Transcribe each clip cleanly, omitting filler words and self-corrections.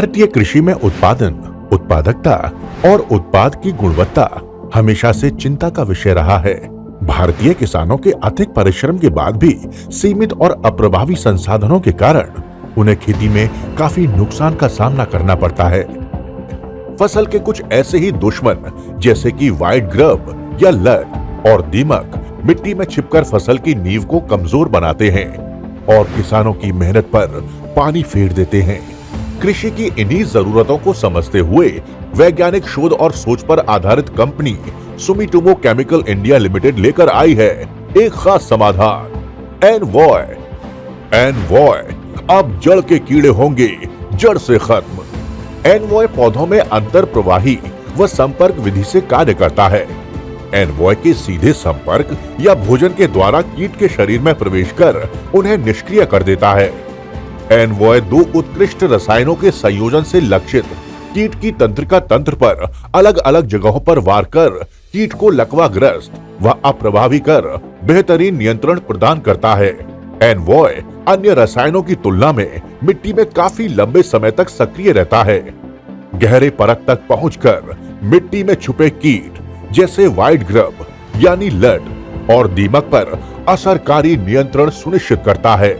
भारतीय कृषि में उत्पादन, उत्पादकता और उत्पाद की गुणवत्ता हमेशा से चिंता का विषय रहा है। भारतीय किसानों के अत्यधिक परिश्रम के बाद भी सीमित और अप्रभावी संसाधनों के कारण उन्हें खेती में काफी नुकसान का सामना करना पड़ता है। फसल के कुछ ऐसे ही दुश्मन जैसे कि व्हाइट ग्रब या लट और दीमक मिट्टी में छिपकर फसल की नींव को कमजोर बनाते हैं और किसानों की मेहनत पर पानी फेर देते हैं। कृषि की इन्हीं जरूरतों को समझते हुए वैज्ञानिक शोध और सोच पर आधारित company Sumitomo chemical India limited लेकर आई है एक खास समाधान, एनवॉय। एनवॉय अब जड़ के कीड़े होंगे जड़ से खत्म। एनवॉय पौधों में अंतर प्रवाही व संपर्क विधि से कार्य करता है। एनवॉय के सीधे संपर्क या भोजन के द्वारा कीट के शरीर में प्रवेश कर उन्हें निष्क्रिय कर देता है। एनवॉय दो उत्कृष्ट रसायनों के संयोजन से लक्षित कीट की तंत्रिका तंत्र पर अलग अलग जगहों पर वार कर कीट को लकवाग्रस्त व अप्रभावी कर बेहतरीन नियंत्रण प्रदान करता है। एनवॉय अन्य रसायनों की तुलना में मिट्टी में काफी लंबे समय तक सक्रिय रहता है। गहरे परत तक पहुंचकर मिट्टी में छुपे कीट जैसे व्हाइट ग्रब यानी लट और दीमक पर असरकारी नियंत्रण सुनिश्चित करता है।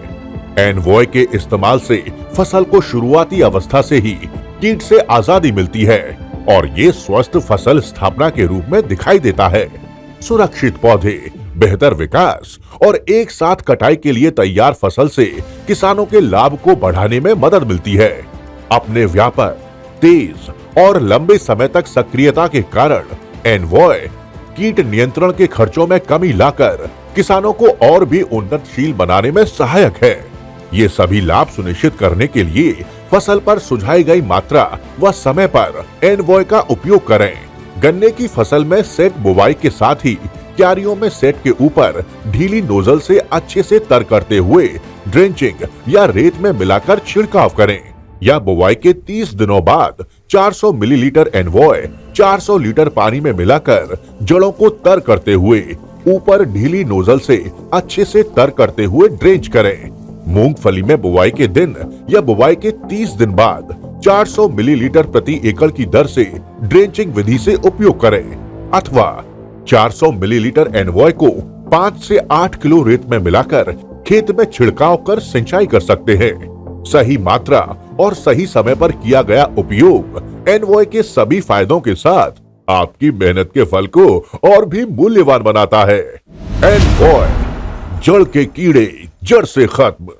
एनवॉय के इस्तेमाल से फसल को शुरुआती अवस्था से ही कीट से आजादी मिलती है और ये स्वस्थ फसल स्थापना के रूप में दिखाई देता है। सुरक्षित पौधे, बेहतर विकास और एक साथ कटाई के लिए तैयार फसल से किसानों के लाभ को बढ़ाने में मदद मिलती है। अपने व्यापक, तेज और लंबे समय तक सक्रियता के कारण एनवॉय कीट नियंत्रण के खर्चों में कमी लाकर किसानों को और भी उन्नतशील बनाने में सहायक है। ये सभी लाभ सुनिश्चित करने के लिए फसल पर सुझाई गई मात्रा व समय पर एनवॉय का उपयोग करें। गन्ने की फसल में सेट बुवाई के साथ ही क्यारियों में सेट के ऊपर ढीली नोजल से अच्छे से तर करते हुए ड्रेंचिंग या रेत में मिलाकर छिड़काव करें या बुवाई के 30 दिनों बाद 400 मिलीलीटर एनवॉय 400 लीटर पानी में मिलाकर जड़ों को तर करते हुए ऊपर ढीली नोजल से अच्छे से तर करते हुए ड्रेंच करें। मूंगफली में बुवाई के दिन या बुवाई के 30 दिन बाद 400 मिलीलीटर प्रति एकड़ की दर से ड्रेंचिंग विधि से उपयोग करें अथवा 400 मिलीलीटर एनवॉय को 5 से 8 किलो रेत में मिलाकर खेत में छिड़काव कर सिंचाई कर सकते हैं। सही मात्रा और सही समय पर किया गया उपयोग एनवॉय के सभी फायदों के साथ आपकी मेहनत के फल को और भी मूल्यवान बनाता है। एनवॉय, जड़ के कीड़े जड़ से खत्म।